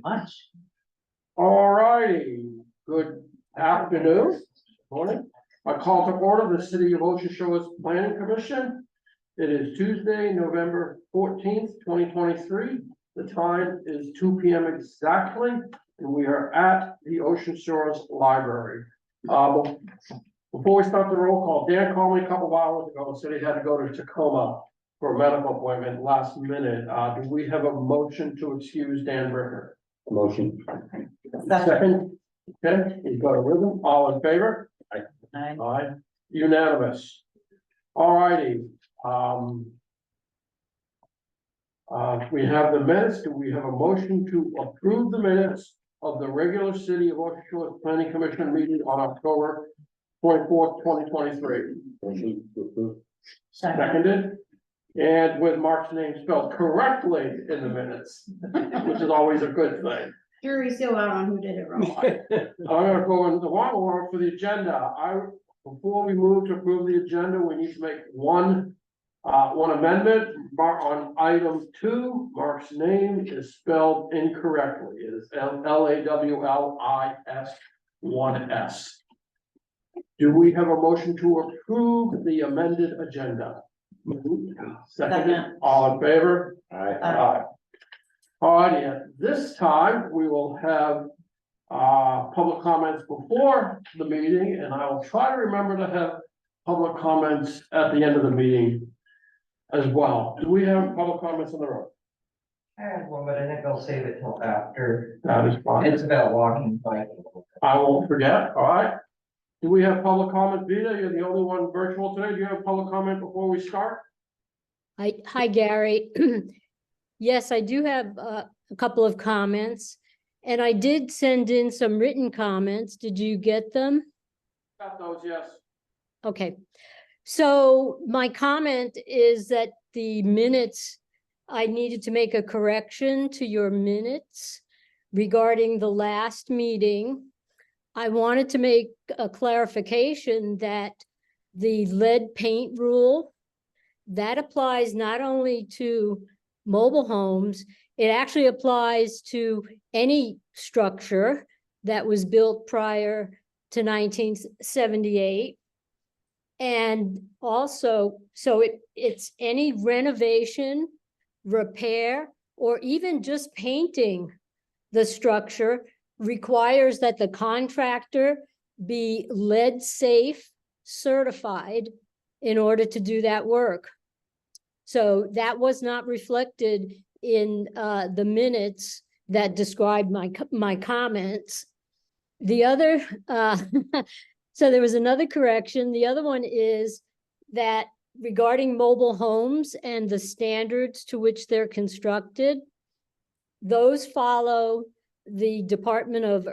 Much. All righty, good afternoon, morning. I call to order the City of Ocean Shores Planning Commission. It is Tuesday, November 14th, 2023. The time is 2 p.m. exactly, and we are at the Ocean Shores Library. Before we start the roll call, Dan called me a couple of hours ago and said he had to go to Tacoma for a medical appointment last minute. Do we have a motion to excuse Dan Bricker? Motion. Second, okay, he's got a rhythm, all in favor? Aye. Aye, unanimous. All righty, we have the minutes. Do we have a motion to approve the minutes of the regular City of Ocean Shores Planning Commission meeting on October 24th, 2023? Motion to approve. Seconded, and with Mark's name spelled correctly in the minutes, which is always a good thing. Jury's still out on who did it wrong. I'm gonna go in the one order for the agenda. Before we move to approve the agenda, we need to make one amendment. On item 2, Mark's name is spelled incorrectly. It is Lawlis 1S. Do we have a motion to approve the amended agenda? Second, all in favor? Aye. Aye. All righty, at this time, we will have public comments before the meeting, and I will try to remember to have public comments at the end of the meeting as well. Do we have public comments in the room? I have one, but I think I'll save it till after. That is fine. It's about walking, biking. I won't forget, all right? Do we have public comment? Vita, you're the only one virtual today. Do you have public comment before we start? Hi, Gary. Yes, I do have a couple of comments, and I did send in some written comments. Did you get them? Got those, yes. Okay. So my comment is that the minutes, I needed to make a correction to your minutes regarding the last meeting. I wanted to make a clarification that the lead paint rule, that applies not only to mobile homes, it actually applies to any structure that was built prior to 1978. And also, so it's any renovation, repair, or even just painting the structure requires that the contractor be lead safe certified in order to do that work. So that was not reflected in the minutes that described my comments. The other, so there was another correction. The other one is that regarding mobile homes and the standards to which they're constructed, those follow the Department of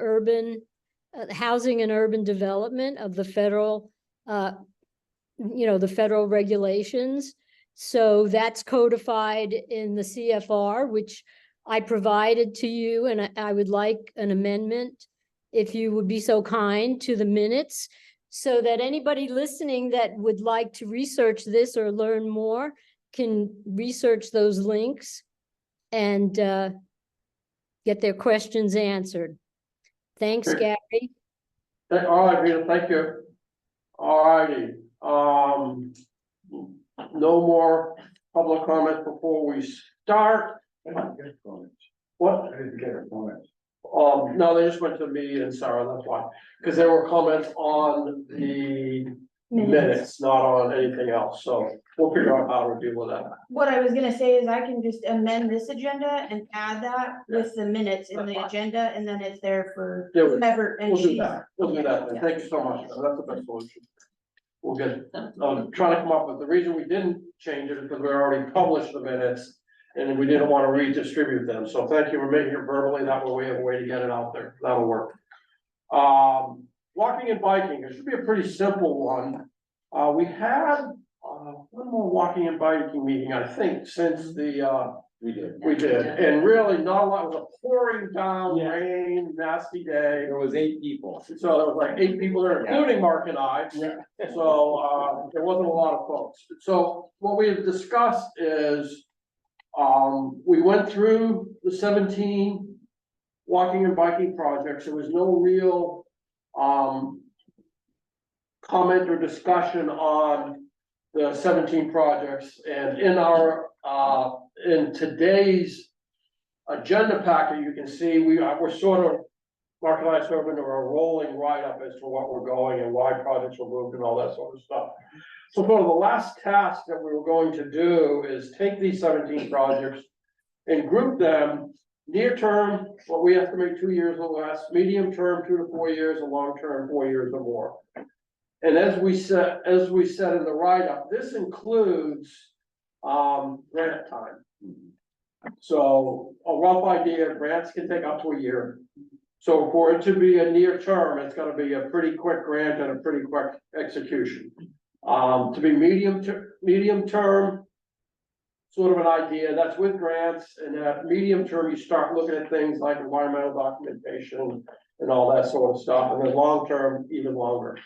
Housing and Urban Development of the federal, the federal regulations. So that's codified in the CFR, which I provided to you, and I would like an amendment, if you would be so kind, to the minutes, so that anybody listening that would like to research this or learn more can research those links and get their questions answered. Thanks, Gary. All right, Rita, thank you. All righty, no more public comment before we start. What? I didn't get a comment. No, they just went to me and Sarah, that's why, because there were comments on the minutes, not on anything else, so we'll figure out how to deal with that. What I was gonna say is I can just amend this agenda and add that with the minutes in the agenda, and then it's there for Yeah, whoever. And We'll do she's- that, we'll do that, then. Thank you so much, that's the best solution. We'll get, trying to come up with, the reason we didn't change it is because we already published the minutes, and we didn't want to redistribute them, so thank you for making it verbally, that way we have a way to get it out there, that'll work. Walking and biking, it should be a pretty simple one. We had, one more walking and biking meeting, I think, since the, We did. we did, and really not a lot, it was a pouring down, Yeah. rain, nasty day. There was 8 people. So there was like 8 people there, including Mark and I. Yeah. So, there wasn't a lot of folks. So what we have discussed is, we went through the 17 walking and biking projects, there was no real, comment or discussion on the 17 projects, and in our, in today's agenda packet, you can see we're sort of, Mark and I sort of into a rolling write-up as to what we're going and why projects were moved and all that sort of stuff. So sort of the last task that we were going to do is take these 17 projects and group them near term, what we estimate 2 years or less, medium term, 2 to 4 years, and long term, 4 years or more. And as we said in the write-up, this includes, grant time. So a rough idea, grants can take up to a year. So for it to be a near term, it's gonna be a pretty quick grant and a pretty quick execution. To be medium term, sort of an idea, that's with grants, and at medium term, you start looking at things like environmental documentation and all that sort of stuff, and then long term, even longer.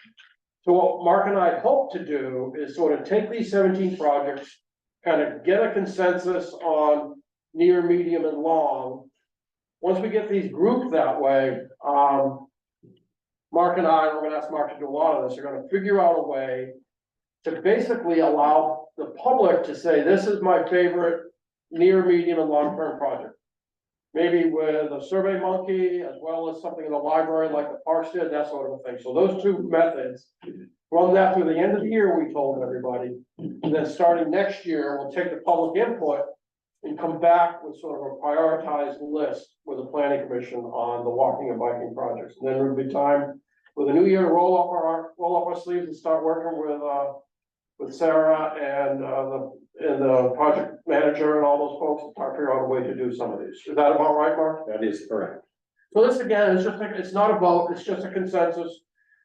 So what Mark and I hope to do is sort of take these 17 projects, kind of get a consensus on near, medium, and long. Once we get these grouped that way, Mark and I, we're gonna ask Mark to do a lot of this, are gonna figure out a way to basically allow the public to say, this is my favorite near, medium, and long-term project. Maybe with a Survey Monkey, as well as something in the library like the Parks did, that sort of a thing. So those two methods, run that through the end of the year, we told everybody. And then starting next year, we'll take the public input and come back with sort of a prioritized list with the planning commission on the walking and biking projects. And then there'll be time with the new year to roll up our sleeves and start working with Sarah and the project manager and all those folks to try to figure out a way to do some of these. Is that about right, Mark? That is correct. So this again is just like, it's not a vote, it's just a consensus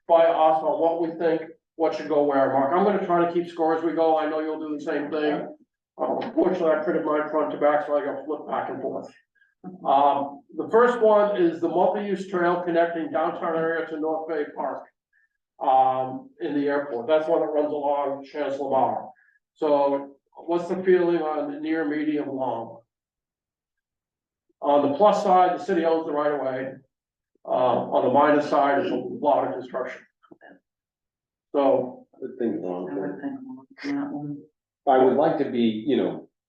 by us on what we think, what should go where, Mark. I'm gonna try to keep score as we go. I know you'll do the same thing. Fortunately, I printed mine front to back, so I got flip back and forth. The first one is the multi-use trail connecting downtown area to North Bay Park. In the airport, that's one that runs along Chancellor Bar. So what's the feeling on the near, medium, long? On the plus side, the city owns the right of way. On the minus side, it's a lot of construction. So, Good thing, I would like to be,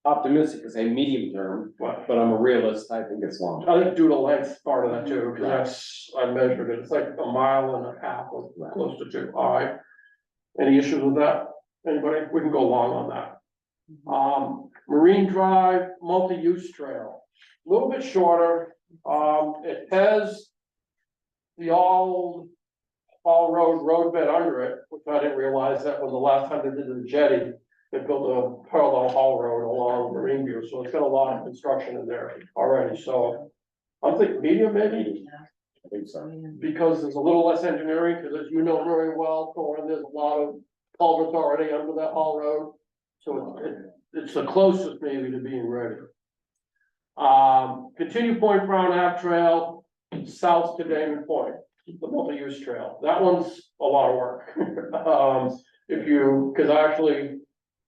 optimistic and say medium term, but but I'm a realist, I think it's long. I think due to length part of that too, because I measured it, it's like 1.5 miles or close to 2, all right? Any issues with that? Anybody? We can go long on that. Marine Drive, multi-use trail, a little bit shorter, it has the all roadbed under it, which I didn't realize that when the last time they did the jetty, they built a parallel haul road along Marine View, so it's got a lot of construction in there already, so I'm thinking medium maybe, I think so. because there's a little less engineering, because as you know very well, Thorne, there's a lot of culverts already under that haul road, so it's the closest maybe to being ready. Continue Point Brown Ave Trail, south to Damon Point, the multi-use trail, that one's a lot of work. Because I actually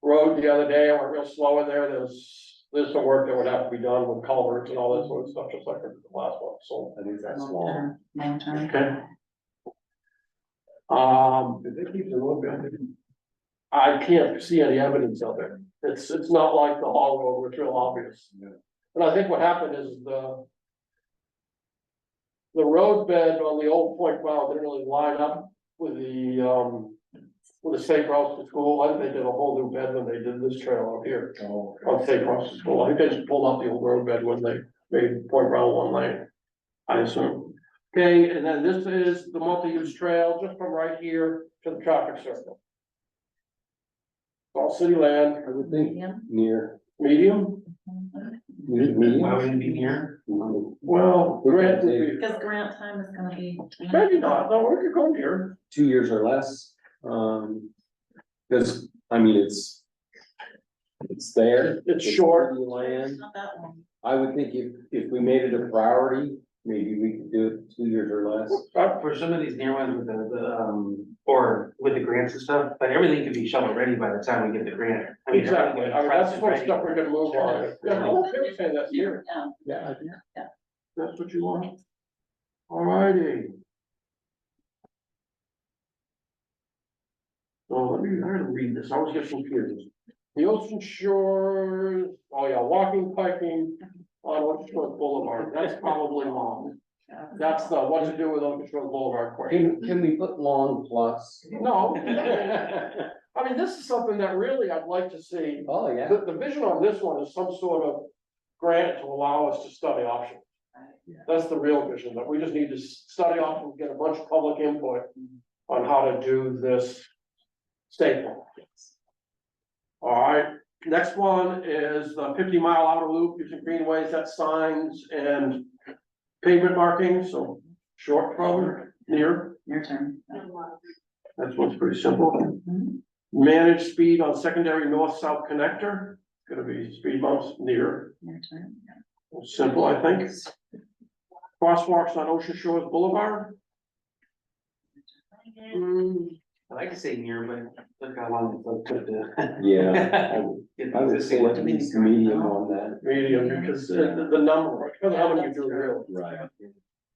rode the other day, I went real slow in there, there's some work that would have to be done with culverts and all that sort of stuff, just like the last one, so. I think that's long. Okay. Did they keep the road bed? I can't see any evidence of it, it's not like the haul road, where it's real obvious. Yeah. And I think what happened is the roadbed on the old Point Brown didn't really line up with the safe routes to school. I think they did a whole new bed when they did this trail up here Oh, on safe routes to school. I think they just pulled out the old roadbed when they made Point Brown one lane, I assume. Okay, and then this is the multi-use trail just from right here to the traffic circle. All city land, I would think near. medium, Medium. Why wouldn't it be near? well, grant would be, Because grant time is gonna be. maybe not, no, we could go near. 2 years or less, because, I mean, it's there. It's short. city Land, Not that long. I would think if we made it a priority, maybe we could do it 2 years or less. For some of these near ones with or with the grants and stuff, like everything could be shovel ready by the time we get the grant. I mean, Exactly, everything I would be mean, that's prepped the and sort of stuff ready. we're gonna move on. Yeah, I'm okay with saying that's here, Yeah. Yeah, I think. that's what you want. All righty. So let me, I gotta read this, I always get confused. The Ocean Shores, oh yeah, walking, biking on Ocean Shores Boulevard, that's probably long. That's the what to do with Ocean Shores Boulevard question. Can we put long plus? No, I mean, this is something that really I'd like to see. Oh, yeah. The vision on this one is some sort of grant to allow us to study options. That's the real vision, that we just need to study options, get a bunch of public input on how to do this staple. All right, next one is the 50-mile outer loop using greenways, that's signs and pavement markings, so short from near, Your turn. that's one's pretty simple. Manage speed on secondary north-south connector, gonna be speed bumps near, Your turn. simple, I think. Crosswalks on Ocean Shores Boulevard. I like to say near, but look how long it took to. Yeah, I would say what at least medium on that. Medium, because the number, because how many you do real. Right.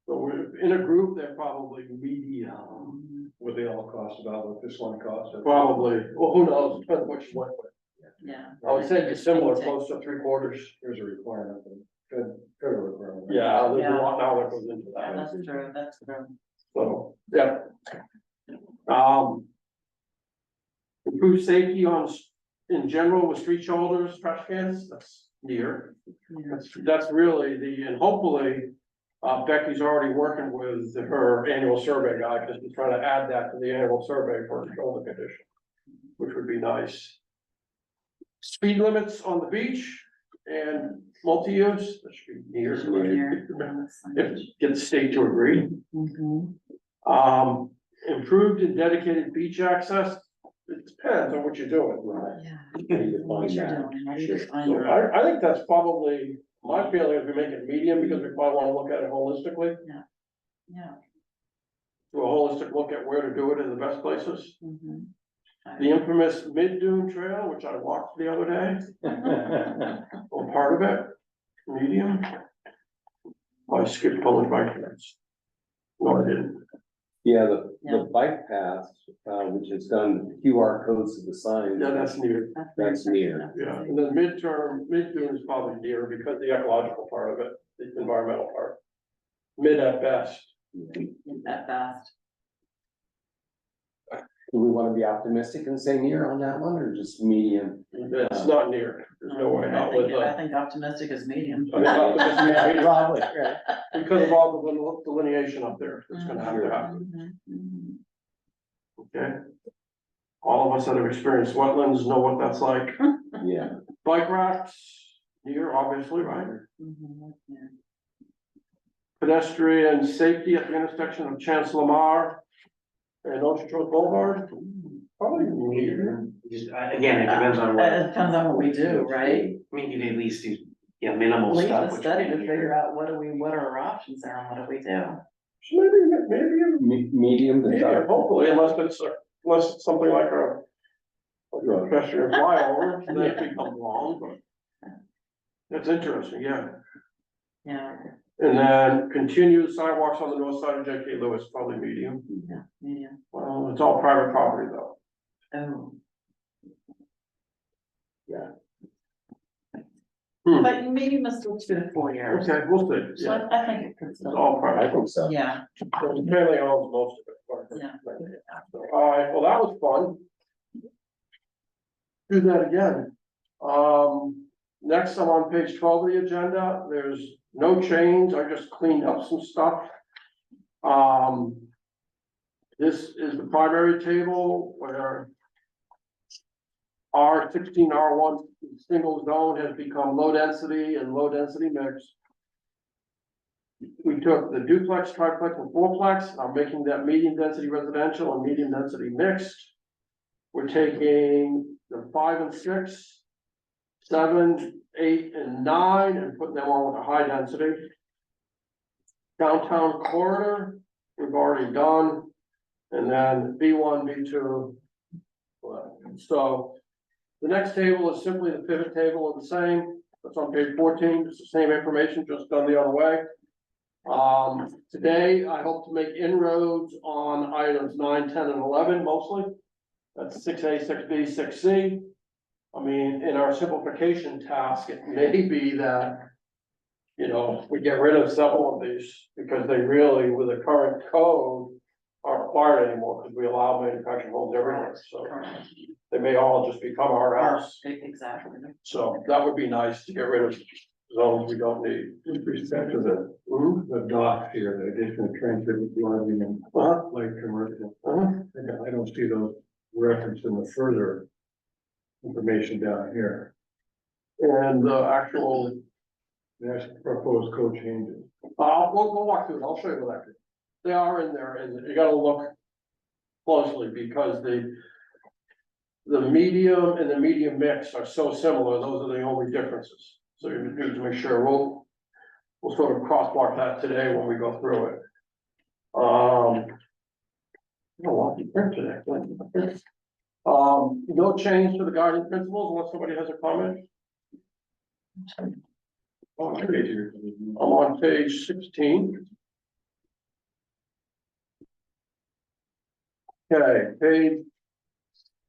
So we're in a group, they're probably medium, What they all cost about what this one costs. probably, well, who knows, depends what you went with. Yeah. I would say it's similar, close to 3/4. There's a requirement, federal requirement. Yeah, there's a Yeah. lot now that goes into Yeah, that, that's true, that's true. so, yeah. Improve safety in general with street shoulders, trash cans, that's near. Yeah. That's really and hopefully, Becky's already working with her annual survey guy, because he's trying to add that to the annual survey for the shoulder condition, which would be nice. Speed limits on the beach and multi-use, that should be near. Near. If, get the state to agree. Mhm. Improved and dedicated beach access, it depends on what you're doing. Yeah. How do you define What you're that? doing, how do you define So that? I think that's probably, my feeling is we make it medium, because we probably wanna look at it holistically, Yeah. do a holistic look at where to do it in the best places. Mhm. The infamous Mid Dune Trail, which I walked the other day, or part of it, medium. I skipped public bike paths. No, I didn't. Yeah, the bike path, which has done QR codes to the sign. Yeah, that's near. That's near. Yeah, and then Mid Dune is probably near because the ecological part of it, the environmental part. Mid at best. That fast. Do we want to be optimistic and say near on that one, or just medium? It's not near, there's no way, I not with, think optimistic is medium. I mean, optimistic, Yeah, probably, right. because of all the delineation up there, it's gonna have to happen, Mhm. okay? All of us that have experienced wetlands know what that's like. Yeah, Bike racks, near, obviously, right? Mhm. Yeah. Pedestrian safety at the intersection of Chancellor Mar and Ocean Shores Boulevard, probably near. Just, again, it depends on what, It depends on what we do, right? I mean, you can at least do, yeah, minimal Leave stuff. the which study would to be near. figure out what are our options are and what do we do? So maybe, medium to yeah, dark. hopefully, unless it's something like a pedestrian flyover, then it becomes long, but. That's interesting, yeah. Yeah, And then continue sidewalks on the north side of J.K. Lewis, probably medium. yeah, medium. Well, it's all private property though. Oh. Hmm. But medium is still 2 to 4 years. Okay, we'll see. So Yeah, I think it could it's still. all I private. think so. Yeah, So the family owns most of it. yeah. So, all right, well, that was fun. Do that again. Next, I'm on page 12 of the agenda. There's no change. I just cleaned up some stuff. This is the primary table where R16, R1 single zone has become low density and low density mix. We took the duplex, triplex, and fourplex. I'm making that medium density residential and medium density mixed. We're taking the 5 and 6, 7, 8, and 9, and putting them all with a high density. Downtown corridor, we've already done, and then B1, B2. So the next table is simply the pivot table of the same. That's on page 14. It's the same information, just done the other way. Today I hope to make inroads on items 9, 10, and 11 mostly. That's 6A, 6B, 6C. I mean, in our simplification task, it may be that, you know, we get rid of several of these because they really, with the current code, aren't required anymore because we allow manufactured homes everywhere. So Correct. they may all just become our house. Exactly. So that would be nice to get rid of zones we don't need. With respect to the dock here, the additional transit dwelling and Uh-huh, light commercial, uh-huh. I don't see those referenced in the further information down here. And the actual, That's proposed code changes. we'll walk through it. I'll show you what I did. They are in there and you gotta look closely because the medium and the medium mix are so similar. Those are the only differences. So you need to make sure we'll sort of crosswalk that today when we go through it. I don't want to print today. No change to the guiding principles unless somebody has a comment. I'm on page 16. Okay, page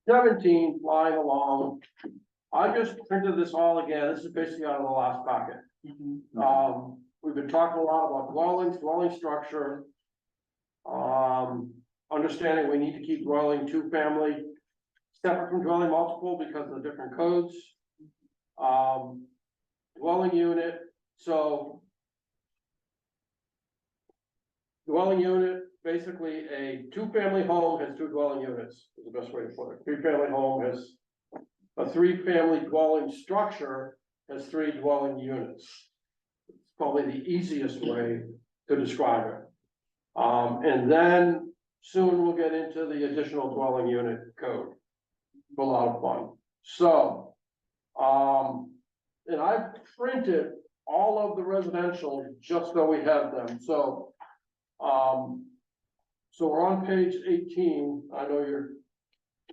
17, flying along. I just printed this all again. This is basically out of the last packet. Mhm. We've been talking a lot about dwellings, dwelling structure. Understanding we need to keep dwelling two-family separate from dwelling multiple because of the different codes. Dwelling unit, so dwelling unit, basically a two-family home has two dwelling units, is the best way to put it. Three-family home has, a three-family dwelling structure has three dwelling units. It's probably the easiest way to describe it. And then soon we'll get into the additional dwelling unit code. A lot of fun. So, and I printed all of the residential just so we have them. So, so we're on page 18. I know you're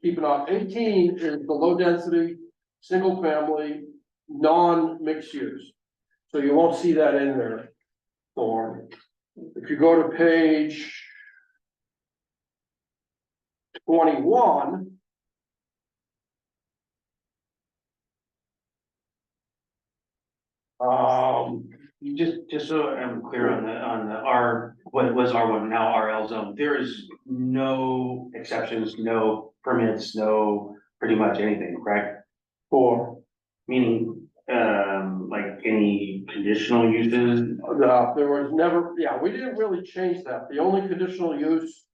keeping up. 18 is the low density, single family, non-mixed use. So you won't see that in there. Form. If you go to page 21. You just so I'm clear on the R, what was R1, now RL zone, there is no exceptions, no permits, no pretty much anything, correct? For Meaning, like any conditional uses, there was never, yeah, we didn't really change that. The only conditional use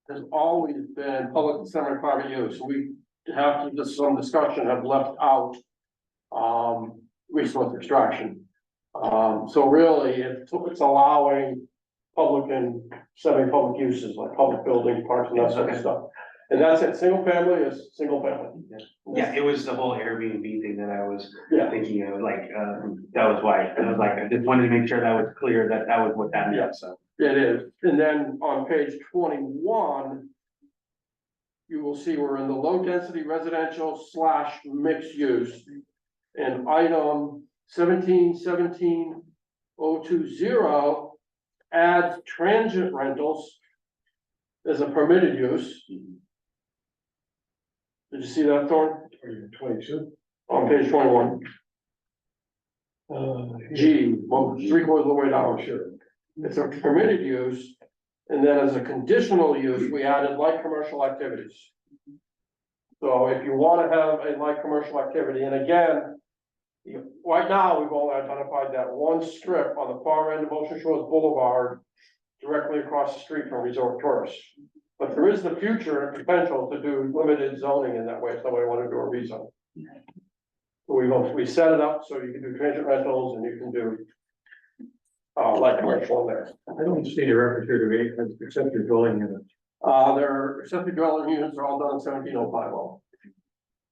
has always been public and semi-private use. We have to, just some discussion have left out resource extraction. So really, it's allowing public and semi-public uses like public buildings, parks and that sort of Okay. stuff. And that's it. Single family is single family. yeah, it was the whole Airbnb thing that I was Yeah. thinking of, like, that was why, I was like, I just wanted to make sure that was clear, that that was what that Yeah. meant, so. It is, and then on page 21. You will see we're in the low density residential / mixed use. And item 17-17-020 adds transient rentals. As a permitted use. Did you see that, Thorne? 22. On page 21, G, well, 3/4 of the way down. Sure. It's a permitted use, and then as a conditional use, we added light commercial activities. So if you wanna have a light commercial activity, and again, right now, we've only identified that one strip on the far end of Ocean Shores Boulevard, directly across the street from Resort Tourist. But there is the future potential to do limited zoning in that way, if somebody wanna do a rezone. We set it up so you can do transient rentals and you can do light commercial in there. I don't see the reference here to accessory dwelling units. Their accessory dwelling units are all done in 17050.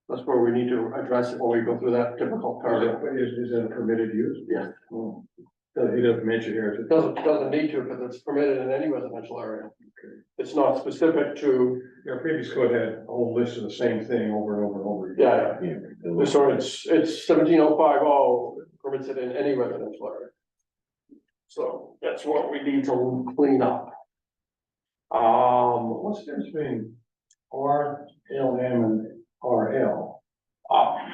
That's where we need to address it when we go through that difficult paragraph. Is it a permitted use? Yeah. Oh. He doesn't mention here. It doesn't need to, because it's permitted in any residential area. It's not specific to, Your previous code had a whole list of the same thing over and over and over. again. yeah, so it's 17050 permits it in any residential area. So that's what we need to clean up. What's the difference between RLM and RL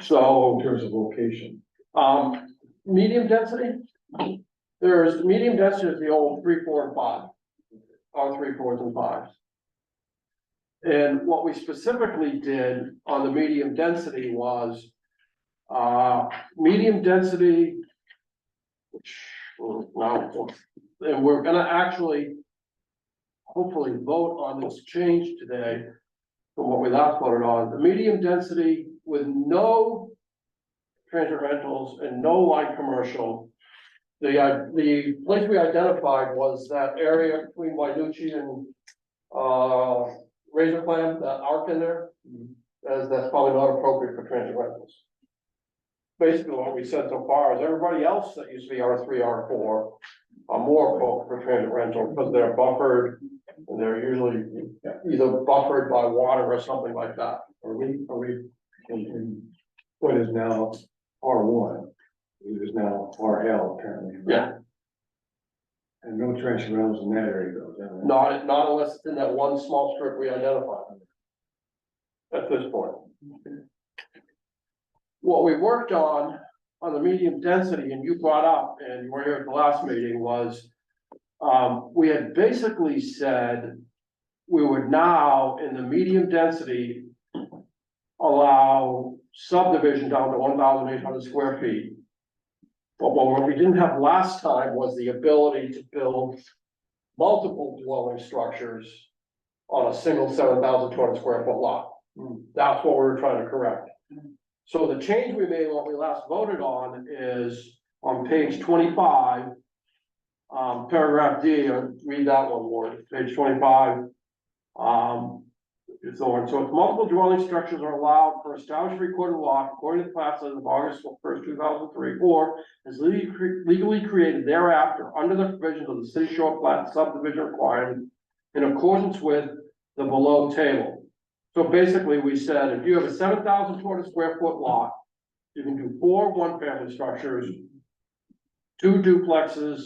So, in terms of location? medium density. There's medium density is the old 3, 4, and 5. R3, 4s, and 5s. And what we specifically did on the medium density was, medium density. Which, now, and we're gonna actually hopefully vote on this change today from what we last voted on. The medium density with no transit rentals and no light commercial. The place we identified was that area between Winucci and, Razor Clam, that arc in there. As that's probably not appropriate for transit rentals. Basically, what we said so far is everybody else that used to be R3, R4 are more appropriate for transit rental because they're buffered. And they're usually either buffered by water or something like that. Are we in what is now R1? It is now RL apparently. right? Yeah. And no transit rentals in that area though, is that right? Not unless it's in that one small strip we identified. At this point. What we worked on the medium density, and you brought up, and you were here at the last meeting, was. We had basically said we would now, in the medium density. Allow subdivision down to 1,800 square feet. But what we didn't have last time was the ability to build multiple dwelling structures on a single 7,200 square foot lot. That's what we were trying to correct. So the change we made, what we last voted on, is on page 25. Paragraph D, read that one, Ward, page 25. So it's multiple dwelling structures are allowed for established recorded lot according to the plats as of August 1st, 2003, or is legally created thereafter under the provisions of the city short plat subdivision requirement in accordance with the below table. So basically, we said if you have a 7,200 square foot lot, you can do 4 one-family structures, 2 duplexes,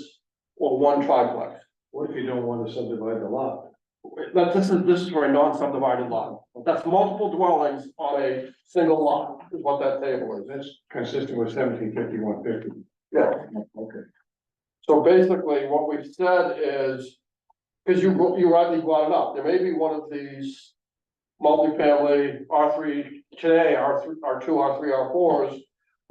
or 1 triplex. What if you don't want to subdivide the lot? This is for a non-subdivided lot. That's multiple dwellings on a single lot, is what that table is. That's consistent with 1750-150. Yeah. Okay. So basically, what we've said is, because you rightly brought it up, there may be one of these multifamily R3 today, R2, R3, R4s,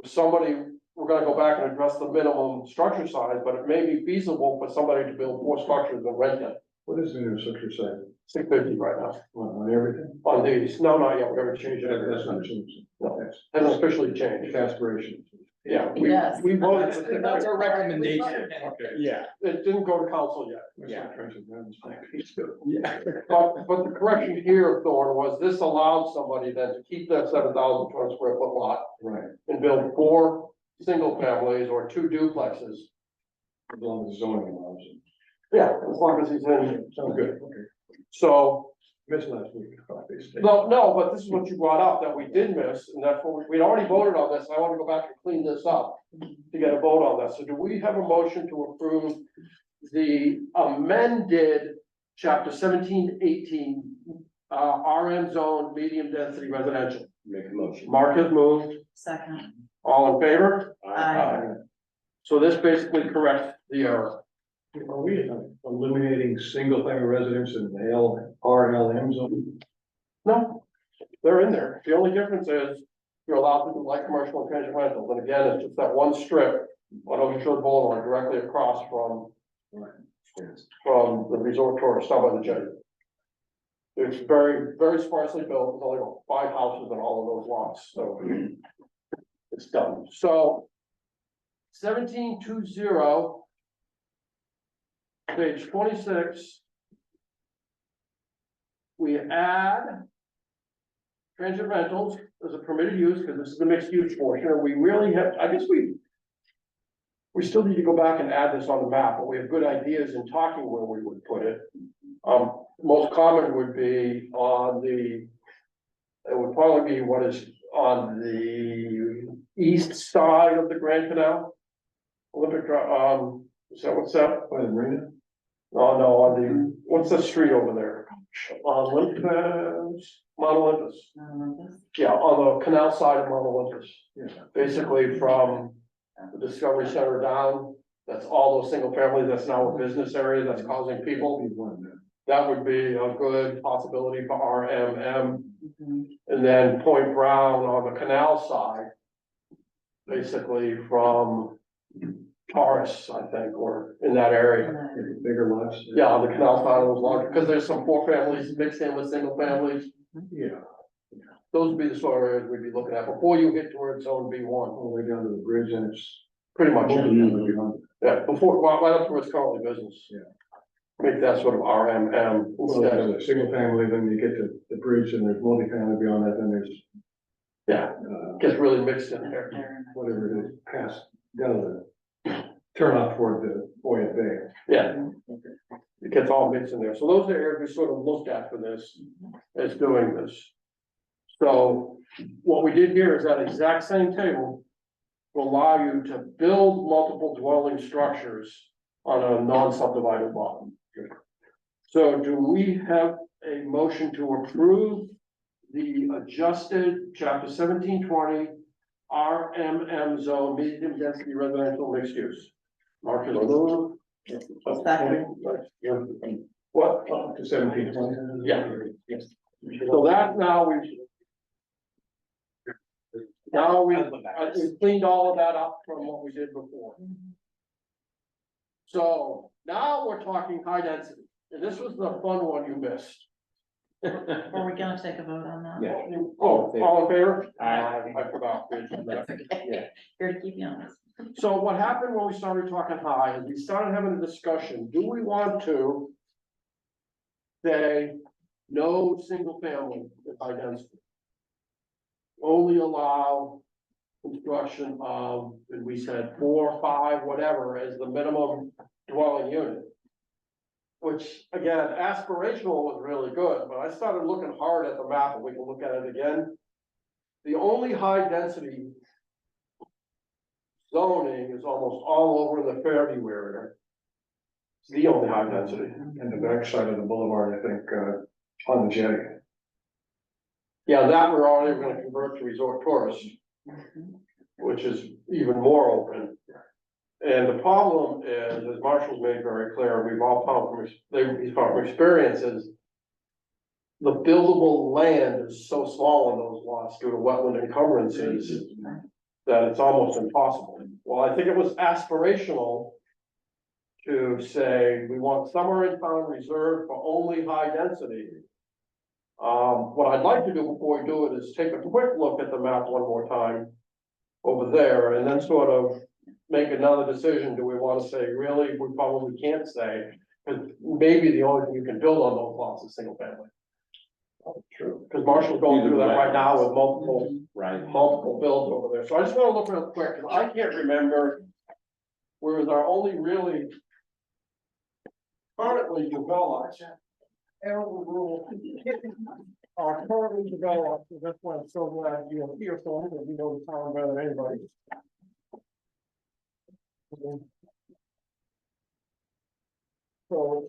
with somebody, we're gonna go back and address the minimum structure size, but it may be feasible for somebody to build 4 structures and rent them. What is the new structure say 650 right now on everything? on these. No, not yet. We're gonna change it. That's not changed. No. That's Hasn't officially changed. it's aspiration. Yeah, Yes. we voted. That's our recommendation. Okay. Yeah, It didn't go to council yet. That's Yeah. not transit rentals. yeah. But the correction here, Thorne, was this allowed somebody then to keep that 7,200 square foot lot Right, and build 4 single families or 2 duplexes. as long as zoning allows it. Yeah, as long as he's in. Sounds good, okay. So, Missed last week. obviously. no, but this is what you brought up that we did miss, and that's what we'd already voted on this. I want to go back and clean this up to get a vote on this. So do we have a motion to approve the amended chapter 17-18 RM zone medium density residential? Make a motion. Mark has moved. Second. All in favor? Aye. So this basically corrects the error. Are we eliminating single family residence in the RLM zone? No, they're in there. The only difference is you're allowed to do light commercial and transit rentals. And again, it's just that one strip on Ocean Shore Boulevard directly across from the resort tourist, down by the jetty. It's very, very sparsely built. There's only about 5 houses in all of those lots, so it's done. So 1720. Page 26. We add transit rentals as a permitted use, because this is the mixed use portion, and we really have, I guess we still need to go back and add this on the map, but we have good ideas in talking where we would put it. Most common would be it would probably be what is on the east side of the Grand Canal. Olympic, Is that what's that? By the marina? Oh, no, on the, what's the street over there? On Olympus, Mount Olympus. Yeah, on the canal side of Mount Olympus. Yeah. Basically from the Discovery Center down, that's all those single families, that's now a business area that's causing people. That would be a good possibility for RMM. And then Point Brown on the canal side. Basically from Taurus, I think, or in that area. Bigger lots. Yeah, on the canal side of those larger, because there's some four families mixed in with single families. Yeah, Those would be the sort of areas we'd be looking at before you get towards zone B1, all the way down to the bridge and it's. pretty much. Well, Yeah, before, well, right up to where it's currently business. Yeah. Make that sort of RMM instead. there's a single family, then you get to the bridge and there's multifamily beyond that, then there's, Yeah, gets really mixed in there. whatever it is, past, down the. Turn off toward the Boyd Bay. Yeah. It gets all mixed in there. So those are areas we sort of looked at for this, as doing this. So what we did here is that exact same table will allow you to build multiple dwelling structures on a non-subdivided lot. So do we have a motion to approve the adjusted chapter 1720 RMM zone, medium density residential mixed use? Mark is moved. What? Up to 1720. Yeah. So that now we've cleaned all of that up from what we did before. So now we're talking high density, and this was the fun one you missed. Are we gonna take a vote on that? Yeah. Oh, all in favor? Aye. I forgot. That's okay. Here to keep you honest. So what happened when we started talking high is we started having a discussion, do we want to say no single family with high density? Only allow construction of, and we said 4 or 5, whatever, as the minimum dwelling unit. Which, again, aspirational was really good, but I started looking hard at the map, and we can look at it again. The only high density zoning is almost all over the Fairview area. It's the only high density. And the backside of the boulevard, I think, on the jetty. Yeah, that we're already gonna convert to resort tourist, which is even more open. And the problem is, as Marshall's made very clear, we've all found he's found from experience is the buildable land is so small on those lots due to wetland encumbrances that it's almost impossible. Well, I think it was aspirational to say we want somewhere in town reserved for only high density. What I'd like to do before we do it is take a quick look at the map one more time over there and then sort of make another decision. Do we want to say, really, we probably can't say, because maybe the only thing you can build on those lots is single family. True. Because Marshall's going through that right now with multiple builds over there. So I just want to look real quick, because I can't remember. Whereas our only really currently developed area rule are currently developed, so that's why I'm so glad you're here, so I'm gonna be able to town better than anybody. So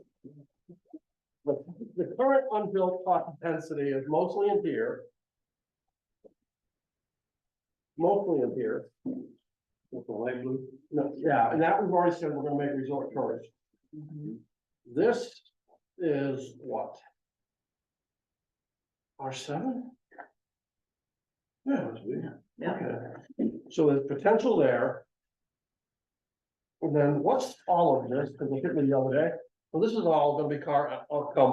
the current unbuilt lot density is mostly in here. Mostly in here. With the light blue. No, yeah, and that we've already said we're gonna make resort tourist. This is what? R7? Yeah, Yeah. okay. So there's potential there. And then what's all of this? Because it hit me the other day. So this is all gonna be come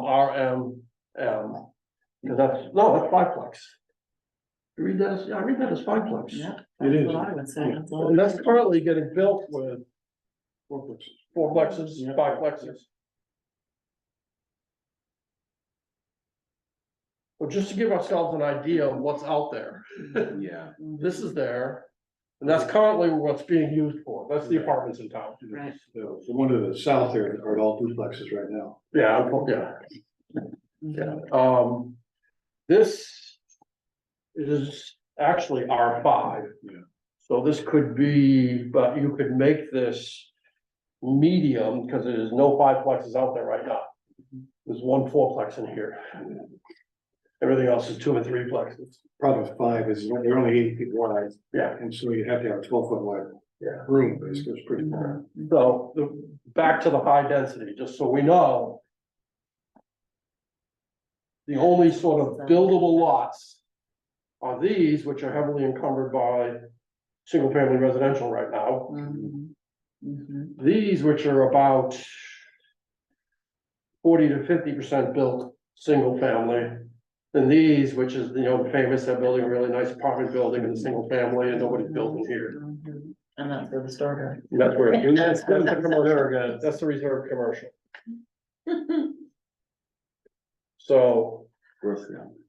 RM. Because that's fiveplex. You read that as, I read that as fiveplex. Yeah. It is. That's what I would say. And that's currently getting built with fourplexes, fiveplexes. Well, just to give ourselves an idea of what's out there, Yeah. this is there. And that's currently what's being used for. That's the apartments in town. Right. So the one to the south there are all duplexes right now. Yeah, yeah. This is actually R5. Yeah. So this could be, but you could make this medium, because there's no fiveplexes out there right now. There's one fourplex in here. Everything else is 2 and 3 plexes. Problem with 5 is they're only 8 feet wide, Yeah. and so you have to have a 12-foot wide Yeah. room, basically, it's pretty far. So, back to the high density, just so we know. The only sort of buildable lots are these, which are heavily encumbered by single-family residential right now. Mhm. Mhm. These, which are about 40 to 50% built, single family. And these, which is, the famous, they're building a really nice apartment building in a single family and nobody's building here. Mhm. And that's where the store goes. And that's where, and that's the commercial, that's the reserve commercial. So,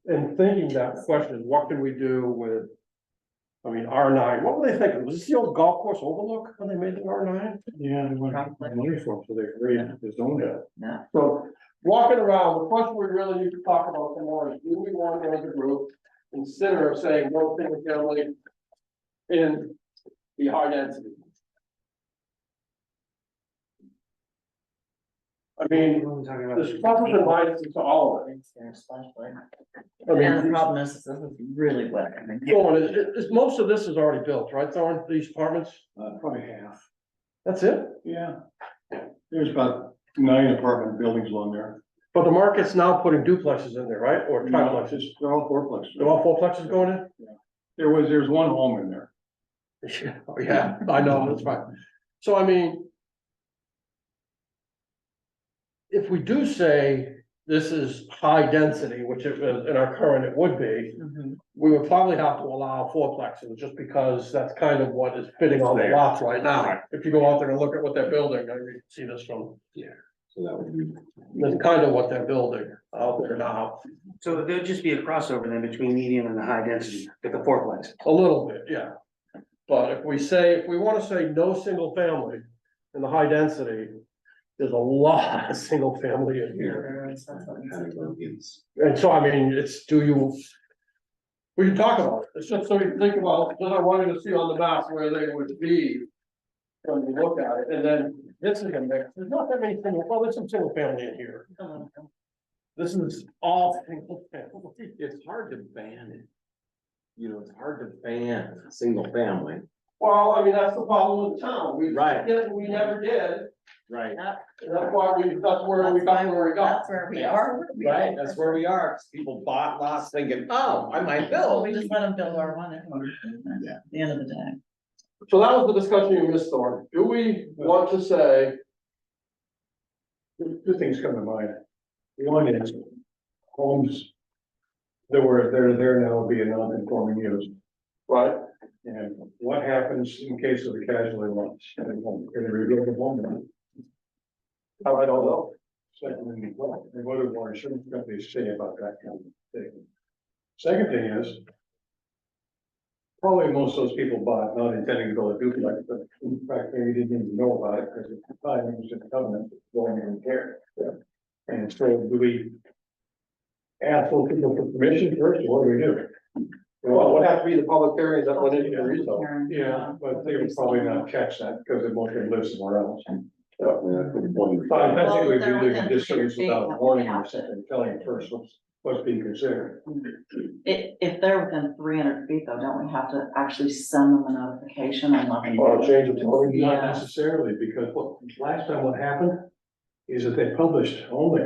in thinking that question, what can we do with? I mean, R9, what were they thinking? Was this the old golf course overlook when they made the R9? Yeah, they want Probably. money for it, so they agree, there's no doubt. Yeah. So, walking around, the question we really need to talk about tomorrow is, do we want to, as a group, consider saying no single family in the high density? I mean, there's pluses and minuses to all of it. I And the mean, problem is, this is really wet. I mean, Thorne, most of this is already built, right, Thorne, these apartments? Probably half. That's it? Yeah. There's about 9 apartment buildings along there. But the market's now putting duplexes in there, right, or triplexes? They're all fourplexes. They're all fourplexes going in? There's one home in there. Yeah, I know, that's right. So I mean. If we do say this is high density, which if in our current it would be, Mhm. we would probably have to allow fourplexes, just because that's kind of what is fitting on the There. lots right now. If you go out there and look at what they're building, you can see this from, So that would be. that's kind of what they're building out there now. So there'd just be a crossover then between medium and the high density, with the fourplex. A little bit, yeah. But if we wanna say no single family in the high density, there's a lot of single family in here. And so, I mean, we can talk about it, it's just so you think about, because I wanted to see on the map where they would be. When you look at it, and then this is a mix, there's not that many there's some single family in here. This is all single family. It's hard to ban it. It's hard to ban single family. Well, I mean, that's the problem with the town, Right. we never did, Right. and that's why that's where we got where we got. That's where we are. Right, that's where we are, 'cause people bought lots thinking, oh, I might Well, build. we just let them build our one. At the end of the day. So that was the discussion you missed, Thorne. Do we want to say, Two things come to mind. One is homes they're there now would be a non-conforming use. right, And what happens in case of a casualty loss? Can they rebuild the home? I don't know. Secondly, what do our insurance companies say about that kind of thing? Second thing is, probably most of those people bought not intending to build a duplex, but in fact, maybe didn't even know about it because at the time it was in the covenant, going in care. And so do we ask those people for permission first, or what do we do? Well, it would have to be the public hearings that went into the rezone. Yeah, but they would probably not catch that because they mostly live somewhere else. Yeah, good point. But I think we Well, do they're the distance within without warning or something, telling them first what's being considered. If they're within 300 feet though, don't we have to actually send them a notification and let them? Or change it to. Not Yeah. necessarily, because last time what happened is that they published only,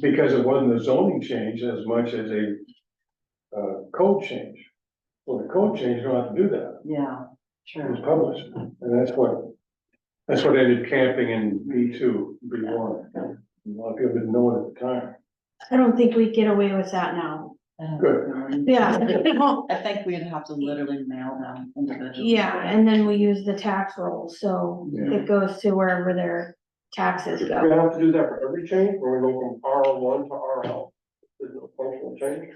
because it wasn't a zoning change as much as a code change. Well, the code change, you don't have to do that, Yeah, it was sure. published, and that's what ended camping in B2, B1. A lot of people didn't know it at the time. I don't think we'd get away with that now. Good. Yeah. I think we'd have to literally mail them individually. Yeah, and then we use the tax roll, so Yeah. it goes to wherever their taxes We go. have to do that for every change, where we go from R1 to RL. Is it a functional change?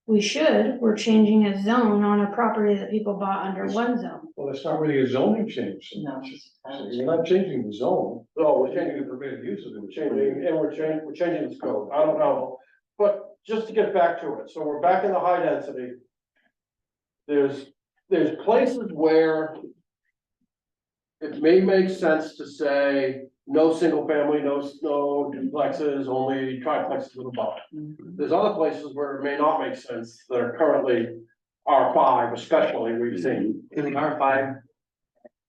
We should, we're changing a zone on a property that people bought under one zone. Well, it's not really a zoning change. No, it's just- You're not changing the zone, No, we're changing changing, the permitted uses. we're changing, and we're changing the scope, I don't know. But just to get back to it, so we're back in the high density. There's places where it may make sense to say, no single family, no duplexes, only triplexes and above. There's other places where it may not make sense that are currently R5 especially, we've seen. In the R5,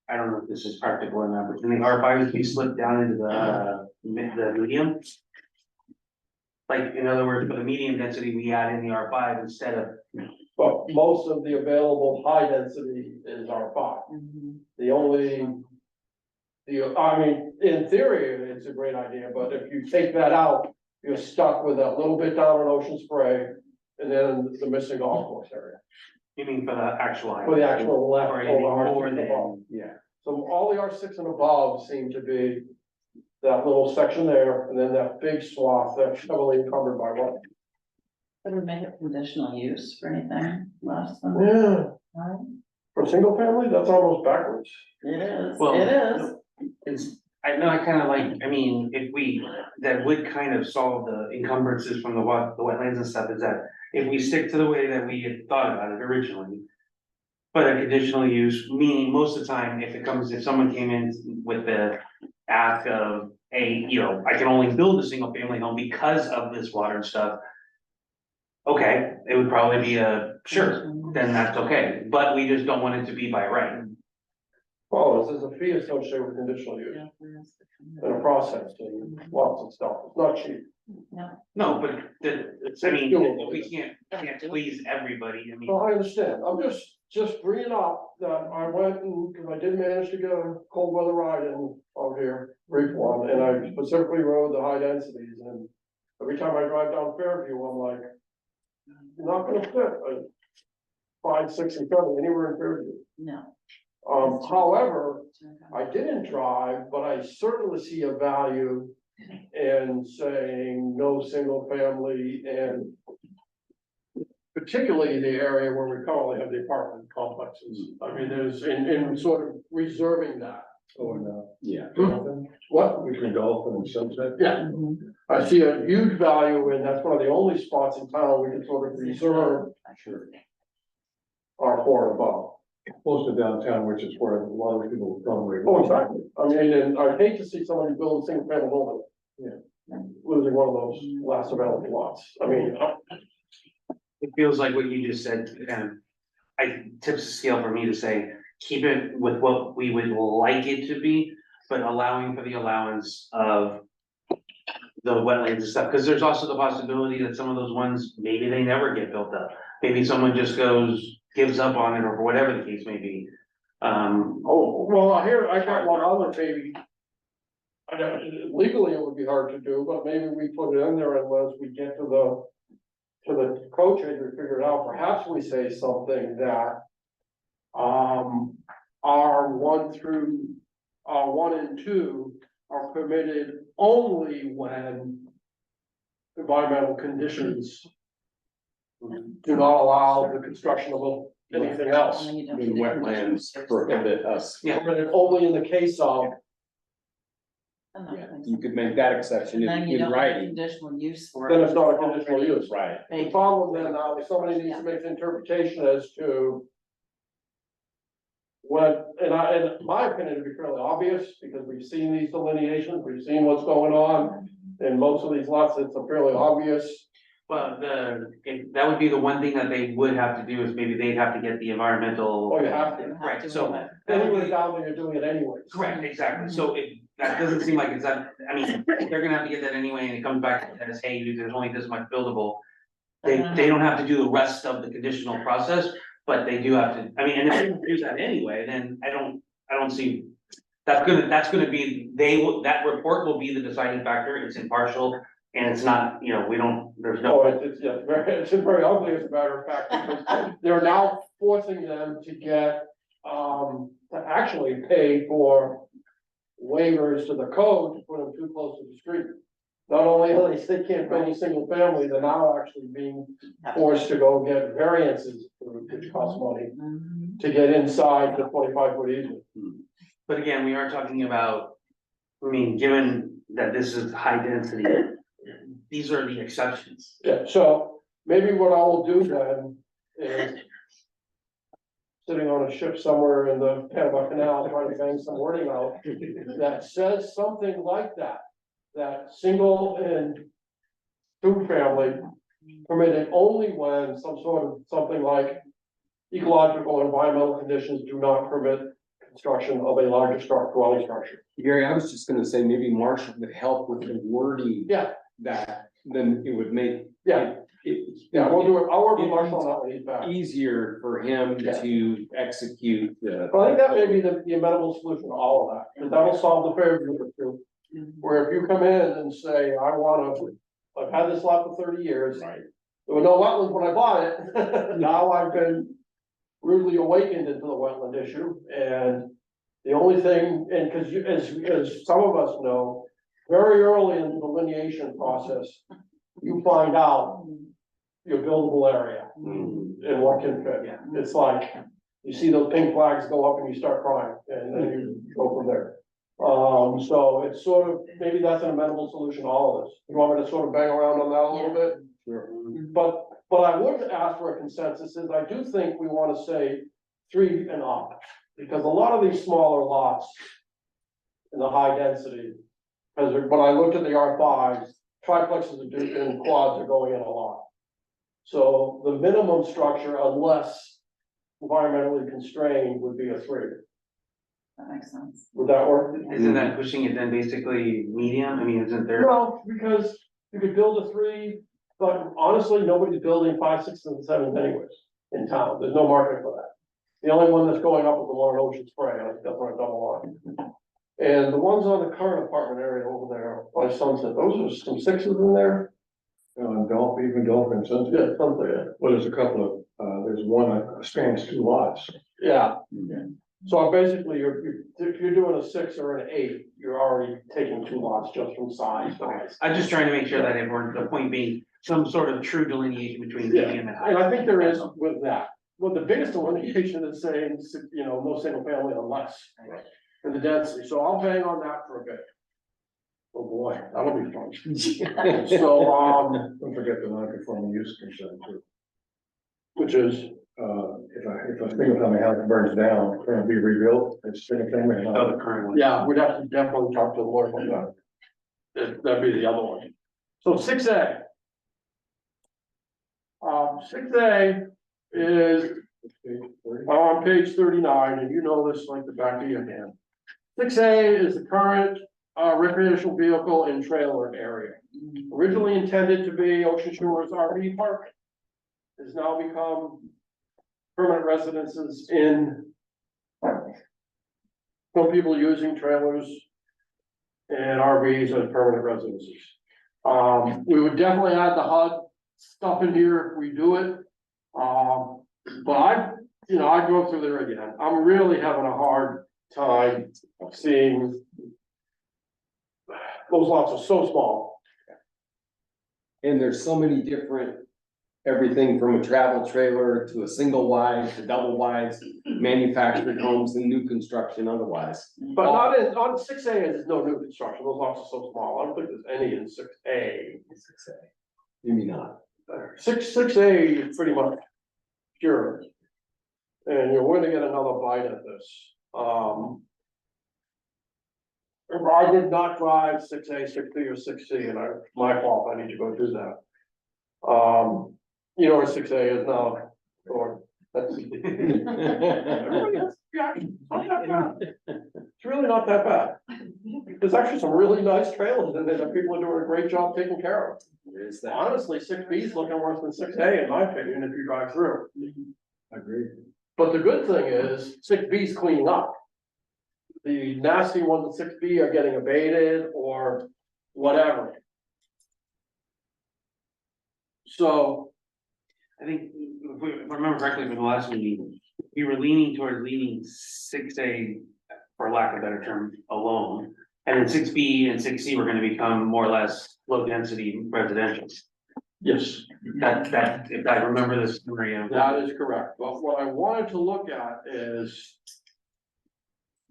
I don't know if this is practical or not, but in the R5, if we slip down into the medium. Like, in other words, for the medium density, we add in the R5 instead of, But most of the available high density is R5. The only, I mean, in theory, it's a great idea, but if you take that out, you're stuck with that little bit down on Ocean Spray. And then the missing golf course area, you mean for the actual. for the actual left Or or anything R6 more and than, above. Yeah. So all the R6 and above seem to be that little section there, and then that big swath that's heavily encumbered by road. Could we make it conditional use for anything less than? Yeah, Right? for single family, that's almost backwards. It is, Well, it is. it's, I know, I kind of like, I mean, if we, that would kind of solve the encumbrances from the wetlands and stuff, is that if we stick to the way that we had thought about it originally. But a conditional use, meaning most of the time, if someone came in with the ask of I can only build a single family home because of this water and stuff. Okay, it would probably be sure, then that's okay, but we just don't want it to be by right. Well, there's a fee associated with conditional use and a process and lots of stuff. It's not cheap. No, but I mean, we can't please everybody, I mean. No, I understand. I'm just bringing up that I went and, because I did manage to get a cold weather ride in out here, brief one, and I specifically rode the high densities, and every time I drive down Fairview, I'm like, you're not gonna fit a 5, 6, and 7 anywhere in Fairview. No. However, I didn't drive, but I certainly see a value in saying no single family, and particularly the area where we currently have the apartment complexes. I mean, there's in sort of reserving that. Or no, Yeah. What? between Dolphin and Sunset. Yeah, I see a huge value, and that's one of the only spots in town we can sort of reserve Sure. R4 and above. Close to downtown, which is where a lot of people probably. Oh, exactly. I mean, and I'd hate to see somebody build a single family home. Losing one of those last available lots. I mean, It feels like what you just said, kind of, tips the scale for me to say, keep it with what we would like it to be, but allowing for the allowance of the wetlands and stuff, because there's also the possibility that some of those ones, maybe they never get built up. Maybe someone just gives up on it, or whatever the case may be. oh, well, here, I got one other maybe. I don't, legally it would be hard to do, but maybe we put it in there unless we get to the code change, we figure it out. Perhaps we say something that R1 through R1 and 2 are permitted only when environmental conditions do not allow the construction of anything else. The wetlands prohibit us. Yeah. Permitted only in the case of, Yeah, you could make that exception And then you in don't have writing. conditional use for it. then it's not a conditional use. Right. The problem then now is somebody needs to make an interpretation as to what, and my opinion, to be fairly obvious, because we've seen these delineations, we've seen what's going on. In most of these lots, it's a fairly obvious. But that would be the one thing that they would have to do, is maybe they'd have to get the environmental. Oh, you have to. Right, so. Anyway, down there, you're doing it anyways. Correct, exactly, so that doesn't seem like it's that, I mean, they're gonna have to get that anyway, and it comes back as, hey, there's only this much buildable. They don't have to do the rest of the conditional process, but they do have to, I mean, and if they don't do that anyway, then I don't see. That's gonna be, that report will be the deciding factor, it's impartial, and it's not, there's Oh, no. it's very ugly, as a matter of fact, because they're now forcing them to get, to actually pay for waivers to the code to put them too close to the street. Not only are they can't build a single family, they're now actually being forced to go get variances, which cost money, to get inside the 25-foot easement. But again, we are talking about, I mean, given that this is high density, these are the exceptions. Yeah, so maybe what I will do then is sitting on a ship somewhere in the Panama Canal trying to bang some wording out that says something like that. That single and two family permitted only when some sort of, something like ecological or environmental conditions do not permit construction of a larger dwelling structure. Gary, I was just gonna say, maybe Marshall would help with the wording Yeah, that, then it would make. yeah, yeah, we'll do it, I'll work with Marshall on that when he's back. Easier for him Yeah. to execute the. But I think that may be the amenable solution to all of that, because that'll solve the Fairview issue. Where if you come in and say, I wanna, I've had this lot for 30 years. Right. There were no wetlands when I bought it, now I've been rudely awakened into the wetland issue, and the only thing, and because you, as some of us know, very early in the delineation process, you find out your buildable area and what can fit. Yeah. It's like, you see those pink flags go up and you start crying, and then you go from there. So it's sort of, maybe that's an amenable solution to all of this. You want me to sort of bang around on that a little bit? Sure. But I would ask for a consensus, is I do think we wanna say 3 and up, because a lot of these smaller lots in the high density, because when I looked at the R5s, triplexes and quads are going in a lot. So the minimum structure, unless environmentally constrained, would be a 3. That makes sense. Would that work? Isn't that pushing it then basically medium? I mean, isn't there? No, because you could build a 3, but honestly, nobody's building 5, 6, and 7 anyways in town. There's no market for that. The only one that's going up is the one in Ocean Spray, and that's on a double line. And the ones on the current apartment area over there by Sunset, those are some 6s in there. Dolphin, even Dolphin, Sunset. Yeah, something, yeah. Well, there's a couple of, there's one that spans 2 lots. Yeah. So basically, if you're doing a 6 or an 8, you're already taking 2 lots just from size. I'm just trying to make sure that everyone, the point being, some sort of true delineation between Yeah, medium and high. and I think there is with that. Well, the biggest delineation is saying, no single family unless. In the density, so I'll bang on that for a bit. Oh, boy, that'll be fun. So, Don't forget the non-conforming use concern too. which is, If a single family house burns down, can it be rebuilt? It's single family. Oh, the current one. yeah, we'd have to definitely talk to the lawyer about that. That'd be the other one. So 6A. 6A is on page 39, and you know this like the back of your hand. 6A is the current recreational vehicle and trailer area. Originally intended to be Ocean Shores RV Park, has now become permanent residences in some people using trailers and RVs as permanent residences. We would definitely add the HUD stuff in here if we do it. But I'd go through there again. I'm really having a hard time seeing those lots are so small. And there's so many different, everything from a travel trailer to a single wide to double wides, manufactured homes and new construction otherwise. But not in, on 6A, there's no new construction. Those lots are so small. I don't think there's any in 6A. Maybe not. 6A is pretty much pure. And you're going to get another bite at this. I did not drive 6A, 6B, or 6C, and my fault, I need to go do that. You know where 6A is now, or that's. Yeah, not that bad. It's really not that bad. There's actually some really nice trails in there that people are doing a great job taking care of. There's that. Honestly, 6B is looking worse than 6A in my opinion, if you drive through. Agreed. But the good thing is 6B is cleaning up. The nasty ones in 6B are getting abated or whatever. So, I think if I remember correctly from the last meeting, we were leaning towards leaning 6A, for lack of a better term, alone. And then 6B and 6C were gonna become more or less low density residential. yes, That, if I remember this summary of. that is correct. But what I wanted to look at is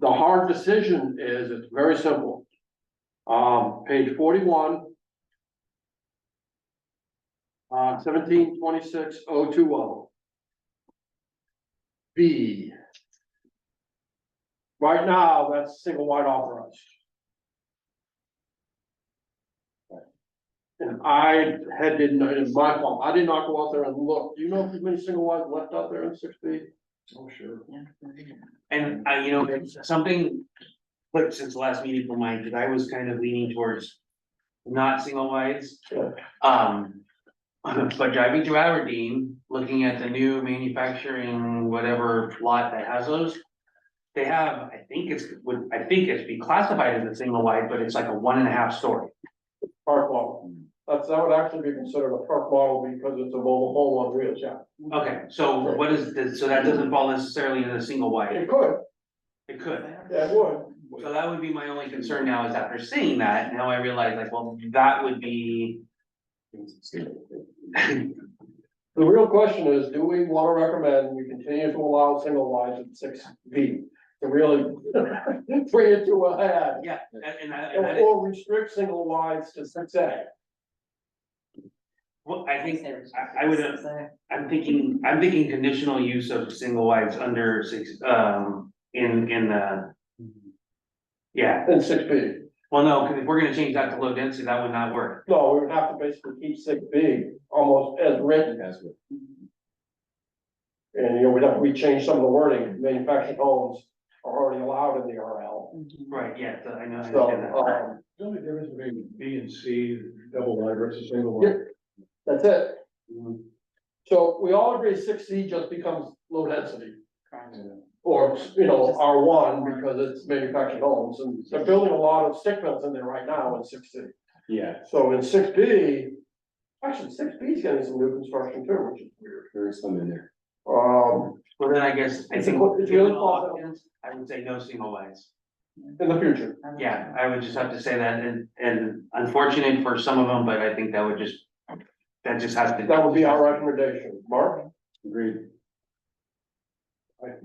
the hard decision is, it's very simple. Page 41. 1726-020. B. Right now, that's single wide authorized. And I didn't, it's my fault, I did not go out there and look, do you know if there's many single wides left out there in 6B? Oh, sure. And you know, it's something clicked since the last meeting for mine, because I was kind of leaning towards not single wides. But driving through Aberdeen, looking at the new manufacturing, whatever lot that has those. They have, I think it's be classified as a single wide, but it's like a 1.5 story. Park model, that would actually be considered a park model because it's a mobile home on wheels, yeah. Okay, so what is this, so that doesn't fall necessarily in a single wide, It could, it could. yeah, it would. So that would be my only concern now, is after saying that, now I realize like, well, that would be. The real question is, do we want to recommend we continue to allow single wides at 6B? To really bring it to a head, Yeah, and that is, or restrict single wides to 6A? well, I think, I would, I'm thinking conditional use of single wides under six, in the. Yeah, In 6B, well, no, because if we're gonna change that to low density, that would not work. no, we would have to basically keep 6B almost as written. And, you know, we'd have to rechange some of the wording, manufactured homes are already allowed in the RL. Right, yeah, I know, I So, understand that. The only difference between B and C, double wide versus single wide. Yeah. That's it. Mhm. So we all agree 6C just becomes low density. Or, you know, R1 because it's manufactured homes, and they're building a lot of stick builds in there right now in 6C. Yeah, So in 6B, actually 6B is getting some new construction too, which is weird. there's some in there. Well, then I guess, I It's think, really given all possible. options, I would say no single wides. In the future, Yeah, I would just have to say that, and unfortunate for some of them, but I think that would just, that just has to. that would be our recommendation. Mark? Agreed.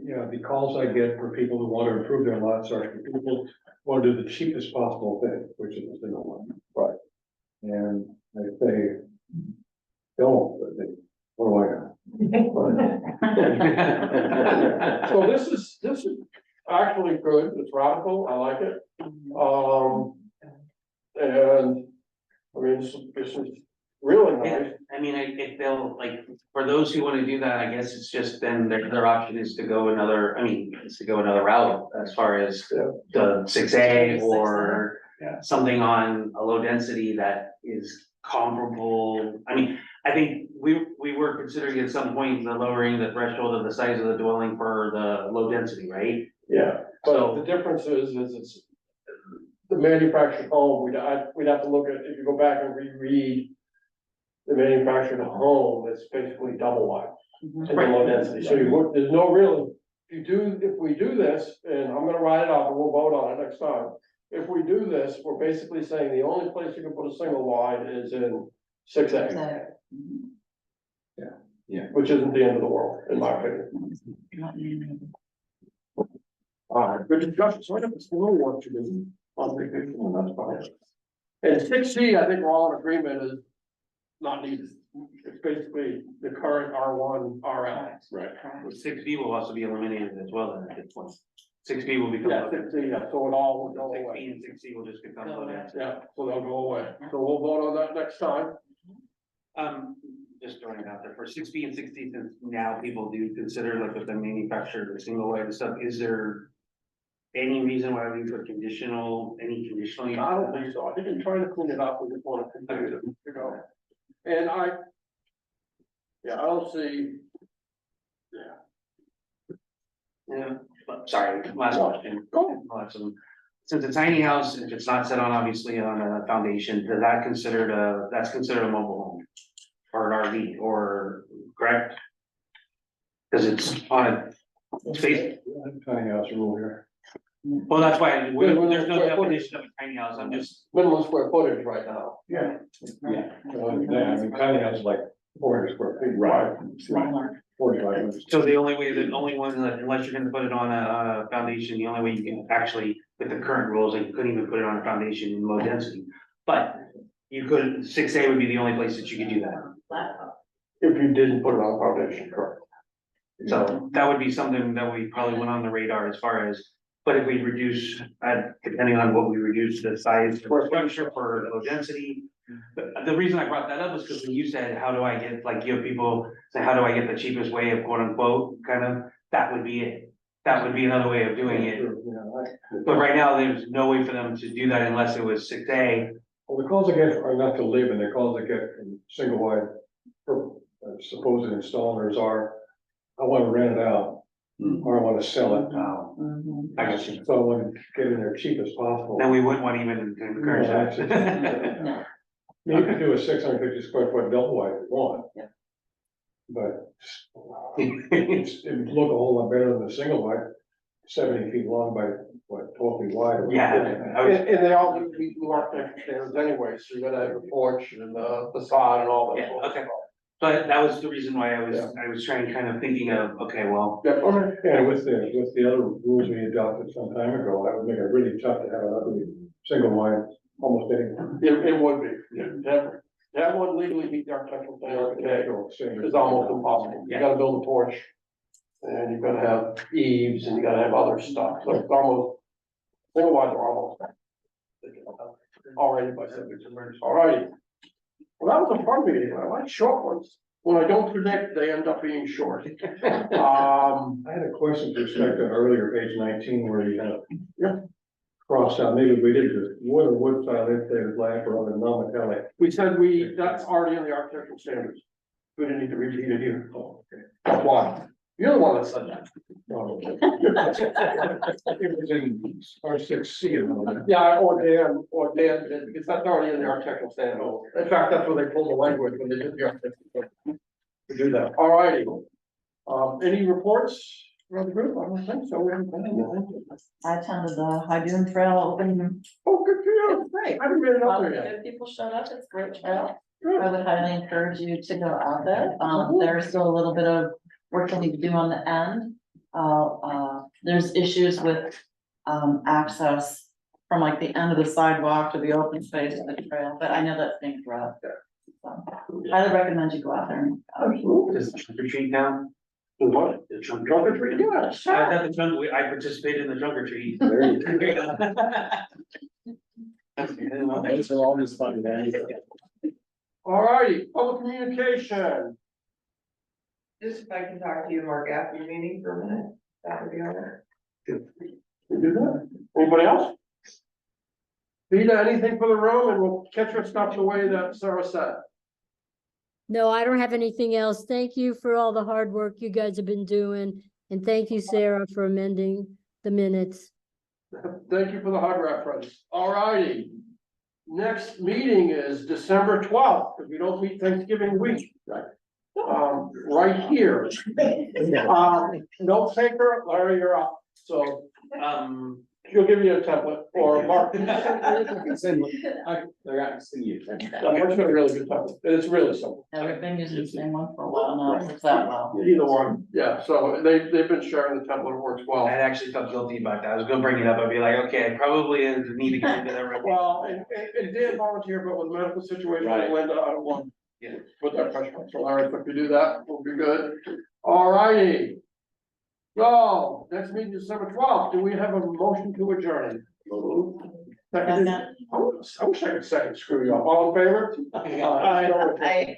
Yeah, the calls I get for people who want to improve their lots are people want to do the cheapest possible thing, which is a single one. Right. And if they don't, but they, what do I know? So this is actually good, it's radical, I like it. And, I mean, this is really Yeah, nice. I mean, if they'll, like, for those who wanna do that, I guess it's just then their option is to go another, is to go another route as far as Yeah. the 6A or Yeah. something on a low density that is comparable. I mean, I think we were considering at some point the lowering the threshold of the size of the dwelling for the low density, right? Yeah, but the difference is it's the manufactured home, we'd have to look at, if you go back and reread the manufactured home, it's basically double wide in the low density, so there's no real, if we do this, and I'm gonna write it up and we'll vote on it next time. If we do this, we're basically saying the only place you can put a single wide is in 6A. Yeah. Which isn't the end of the world, in my opinion. Alright, good discussion, so I have a little work to do on vacation, and that's fine. And 6C, I think we're all in agreement is not needed, it's basically the current R1, RL. Right. 6B will also be eliminated as well then at this point. 6B will become. Yeah, low 6C, yeah, so it all will go 6B away, and 6C will just become low density. yeah, so they'll go away, so we'll vote on that next time. Just throwing it out there, for 6B and 6C, since now people do consider like with the manufacturer, the single wide and stuff, is there any reason why we put any conditional? I don't think so, I think in trying to clean it up, we just wanna continue to go. And I don't see, Yeah, but sorry, last question. Go. Since a tiny house, if it's not set on, obviously on a foundation, that's considered a mobile home? Or an RV, or, correct? Cause it's on a space, Tiny house rule here. well, that's why, there's no Square footage. definition of a tiny house, I'm just, minimum square footage right now. Yeah. Yeah. I mean, tiny house is like 400 square feet. Right. Smaller. 45. so the only one, that unless you're gonna put it on a foundation, the only way you can actually, with the current rules, like you couldn't even put it on a foundation in low density. But you could, 6A would be the only place that you could do that. If you didn't put it on a foundation, correct. So that would be something that we probably went on the radar as far as, but if we reduce, depending on what we reduce the size of the structure for low density. But the reason I brought that up is because when you said, how do I get, like, you have people say, how do I get the cheapest way of quote unquote, kind of, that would be it. That would be another way of doing it. But right now, there's no way for them to do that unless it was 6A. Well, the calls I get are not to live, and the calls I get from single wide, supposed installers are, I wanna rent it out, or I wanna sell it now. Mhm. I got you. So I want to get in there cheap as possible. Then we wouldn't want even to encourage that. No. You could do a 650 square foot double wide if you want. Yeah. But it would look a whole lot better than a single wide, 70 feet long by, what, 12 feet wide. or Yeah, whatever. I was- And they all need to be architectural standards anyway, so you gotta have a porch and a facade and all that. Yeah, okay. But that was the reason why I was trying, kind of thinking of, okay, well, Yeah, okay. And with the other rules we adopted some time ago, that would make it really tough to have an ugly single wide almost anywhere. It would be, that would legally meet the architectural standard today, it's almost impossible, you gotta build a porch. And you've gotta have eaves, and you gotta have other stuff, so it's almost, single wides are almost. Already by subdivision, alrighty. Well, that was a fun meeting, I like short ones, when I don't predict, they end up being short. I had a question with respect to earlier, page 19, where you have crossed out, maybe we did this, wood or wood style insulated glass or other non-metallic. We said that's already in the architectural standards. We didn't need to repeat it here. Oh, okay. That's why. You're the one that said that. Oh, okay. It was in R6C. and all that. Yeah, or Dan did, because that's already in the architectural standard. In fact, that's where they pulled the language when they did the architectural. To do that. All righty. Any reports from the group? I don't think so. We haven't done anything. I attended the High Dune Trail opening. Oh, good for you. It's great. I haven't made it up there yet. Good people showed up. It's a great trail. Good. I would highly encourage you to go out there. There's still a little bit of work I need to do on the end. There's issues with, access from like the end of the sidewalk to the open space of the trail, but I know that's being addressed. So, highly recommend you go out there. does the trunk or treat now? What? The trunk Trunk or treat? Yeah, I sure. thought the trunk, I participated in the trunk or treat. There you go. Those are always fun, man. All righty, public communication. Just if I can talk to you, Mark, after your meeting for a minute, that would be all right. We do that. Anybody else? Vita, anything for the room, and we'll catch our stuff the way that Sarah said. No, I don't have anything else. Thank you for all the hard work you guys have been doing. And thank you, Sarah, for amending the minutes. Thank you for the hard reference. All righty. Next meeting is December 12th, because we don't meet Thanksgiving week. Right here. Note taker, Larry, you're up. So she'll give you a template, or Mark. Mark's been a really good template. It's really simple. We've been using the same one for a while now. It's that well. Either one, yeah, so they've been sharing the template, it works well. I actually felt guilty about that. I was gonna bring it up. I'd be like, okay, I probably need to get into that right now. Well, and Dan volunteered, but with the medical situation, Right. Linda, I don't want Yeah. to put that pressure on, so Larry, if we do that, we'll be good. All righty. So, next meeting December 12th, do we have a motion to adjourn? Second. Second. I wish I could second screw you up, all in favor? I-